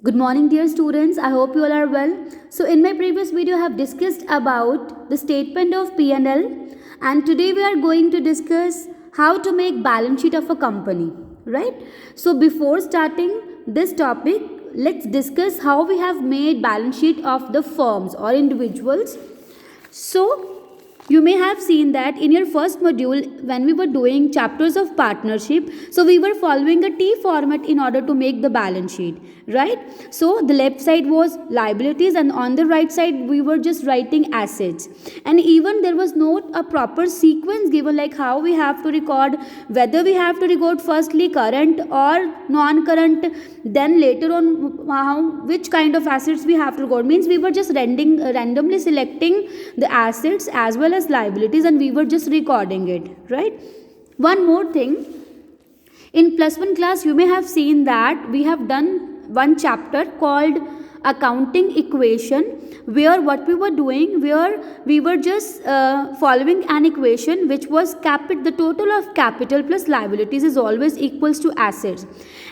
Good morning, dear students. I hope you all are well. So, in my previous video, I have discussed about the statement of P&L, and today we are going to discuss how to make balance sheet of a company. Right? So, before starting this topic, let's discuss how we have made balance sheet of the firms or individuals. So, you may have seen that in your first module when we were doing chapters of partnership, so we were following a T format in order to make the balance sheet, right? So the left side was liabilities and on the right side we were just writing assets, and even there was not a proper sequence given like how we have to record, whether we have to record firstly current or non-current, then later on which kind of assets we have to record. Means we were just randomly selecting the assets as well as liabilities and we were just recording it, right? One more thing, in plus 1 class you may have seen that we have done one chapter called accounting equation, where what we were doing, where we were just following an equation which was the total of capital plus liabilities is always equals to assets,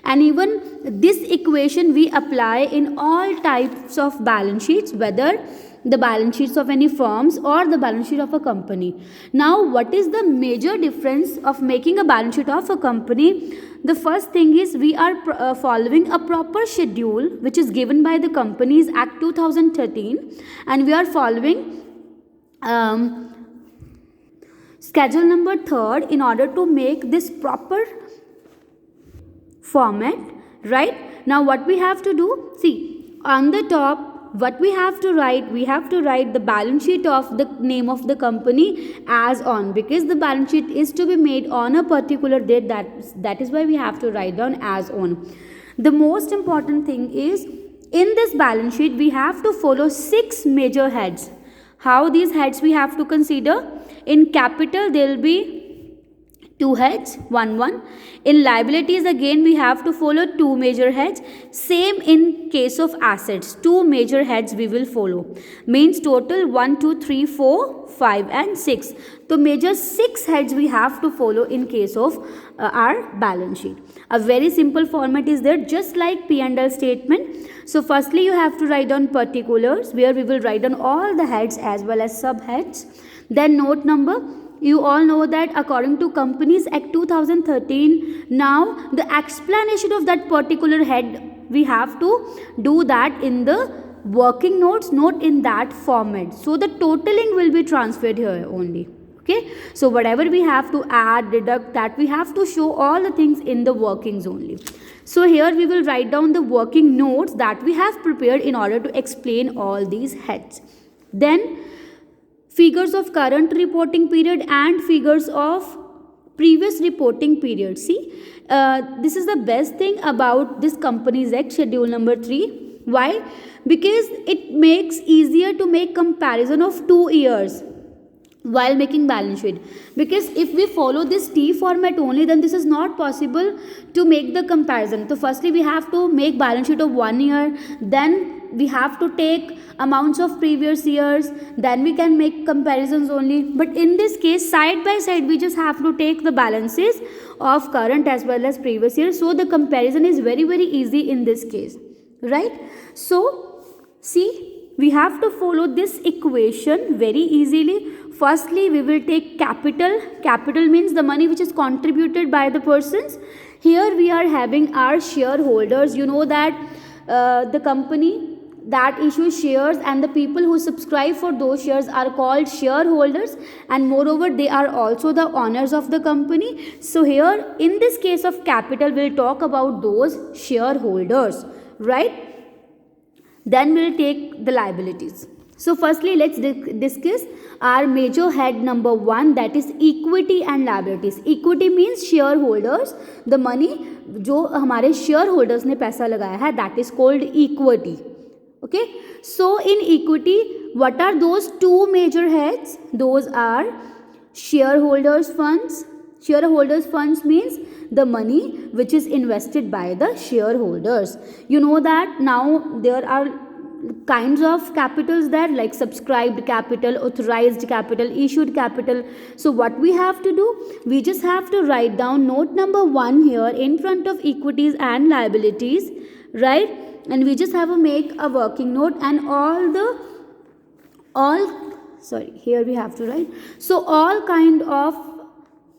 and even this equation we apply in all types of balance sheets, whether the balance sheets of any firms or the balance sheet of a company. Now, what is the major difference of making a balance sheet of a company? The first thing is we are following a proper schedule which is given by the Companies Act 2013, and we are following schedule number 3rd in order to make this proper format, right? Now what we have to do, see on the top what we have to write the balance sheet of the name of the company as on, because the balance sheet is to be made on a particular date, that is why we have to write down as on. The most important thing is in this balance sheet we have to follow 6 major heads. How these heads we have to consider? In capital there will be 2 heads, 1. In liabilities again we have to follow 2 major heads. Same in case of assets, 2 major heads we will follow. Means total 1, 2, 3, 4, 5 and 6. So major 6 heads we have to follow in case of our balance sheet. A very simple format is there, just like P&L statement. So firstly you have to write down particulars, where we will write down all the heads as well as subheads. Then note number. You all know that according to Companies Act 2013, now the explanation of that particular head we have to do that in the working notes, not in that format. So the totaling will be transferred here only. Okay, so whatever we have to add, deduct, that we have to show all the things in the workings only. So here we will write down the working notes that we have prepared in order to explain all these heads. Then figures of current reporting period and figures of previous reporting period. See, this is the best thing about this Companies Act schedule number 3. Why? Because it makes easier to make comparison of 2 years while making balance sheet. Because if we follow this T format only, then this is not possible to make the comparison. So firstly we have to make balance sheet of 1 year, then we have to take amounts of previous years, then we can make comparisons only. But in this case, side by side we just have to take the balances of current as well as previous year, so the comparison is very easy in this case, right? So see, we have to follow this equation very easily. Firstly we will take capital means the money which is contributed by the persons. Here we are having our shareholders. You know that the company that issues shares and the people who subscribe for those shares are called shareholders, and moreover they are also the owners of the company. So here in this case of capital we'll talk about those shareholders, right? Then we'll take the liabilities. So firstly let's discuss our major head number 1, that is equity and liabilities. Equity means shareholders, the money जो हमारे shareholders ने पैसा लगाया है, that is called equity. Okay, so in equity what are those 2 major heads? Those are shareholders funds. Shareholders funds means the money which is invested by the shareholders. You know that now there are kinds of capitals there, like subscribed capital, authorized capital, issued capital. So what we have to do, we just have to write down note number 1 here in front of equities and liabilities, right? and we just have to make a working note, and here we have to write. So all kind of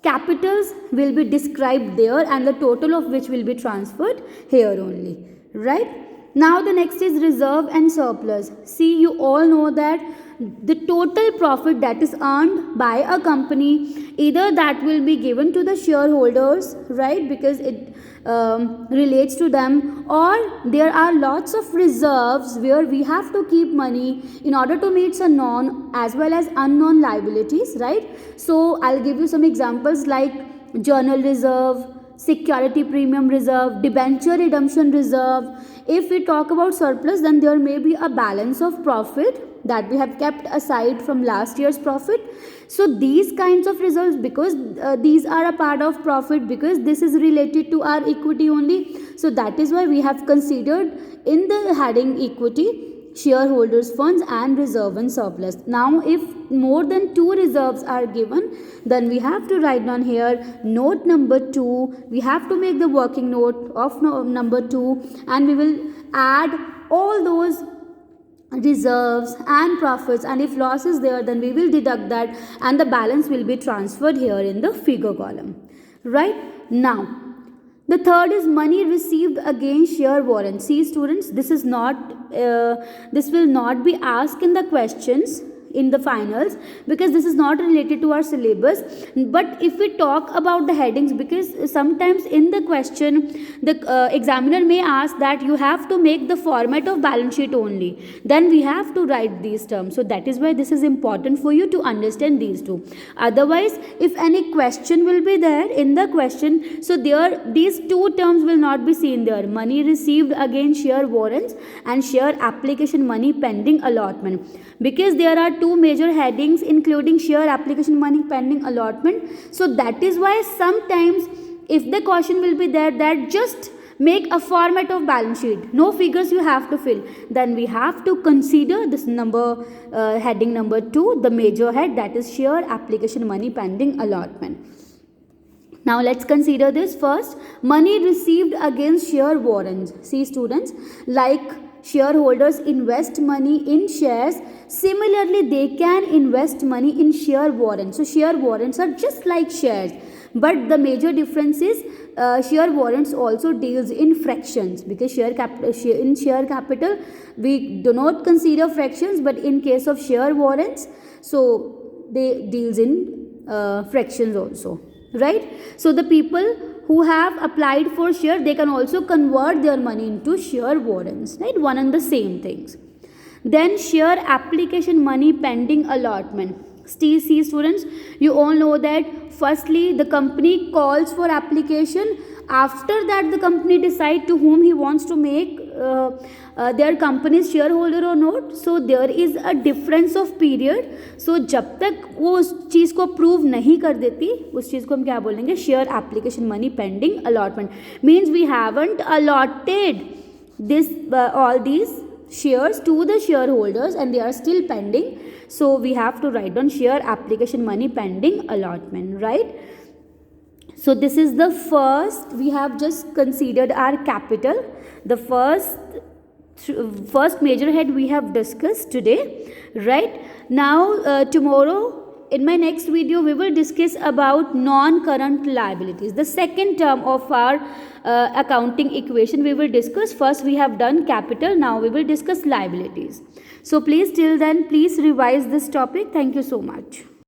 capitals will be described there, and the total of which will be transferred here only, right? Now the next is reserve and surplus. See, you all know that the total profit that is earned by a company, either that will be given to the shareholders, right, because it relates to them, or there are lots of reserves where we have to keep money in order to meet some known as well as unknown liabilities, right? So I'll give you some examples like journal reserve, security premium reserve, debenture redemption reserve. If we talk about surplus, then there may be a balance of profit that we have kept aside from last year's profit. So these kinds of reserves, because these are a part of profit, because this is related to our equity only, so that is why we have considered in the heading equity shareholders funds and reserve and surplus. Now if more than 2 reserves are given, then we have to write down here note number 2. We have to make the working note of number 2, and we will add all those reserves and profits, and if loss is there, then we will deduct that, and the balance will be transferred here in the figure column, right? Now the third is money received against share warrants. See students, this is not this will not be asked in the questions in the finals, because this is not related to our syllabus. But if we talk about the headings, because sometimes in the question the examiner may ask that you have to make the format of balance sheet only, then we have to write these terms. So that is why this is important for you to understand these two. Otherwise, if any question will be there in the question, so there these two terms will not be seen there: money received against share warrants and share application money pending allotment, because there are two major headings including share application money pending allotment. So that is why sometimes if the question will be there that just make a format of balance sheet, no figures you have to fill, then we have to consider this number heading number 2, the major head, that is share application money pending allotment. Now let's consider this first. Money received against share warrants. See students, like shareholders invest money in shares, similarly they can invest money in share warrants. So share warrants are just like shares, but the major difference is share warrants also deals in fractions, because in share capital we do not consider fractions, but in case of share warrants, so they deals in fractions also, right? So the people who have applied for share, they can also convert their money into share warrants, right? One and the same things. Then share application money pending allotment. See students, you all know that firstly the company calls for application. After that the company decide to whom he wants to make their company's shareholder or not. So there is a difference of period. So जब तक वो उस चीज़ को prove नहीं कर देती, उस चीज़ को हम क्या बोलेंगे? Share application money pending allotment. Means we haven't allotted this all these shares to the shareholders and they are still pending, so we have to write down share application money pending allotment, right? So this is the first, we have just considered our capital, the first major head we have discussed today, right? Now tomorrow in my next video we will discuss about non-current liabilities, the second term of our accounting equation we will discuss. First we have done capital, now we will discuss liabilities. So please till then, please revise this topic. Thank you so much.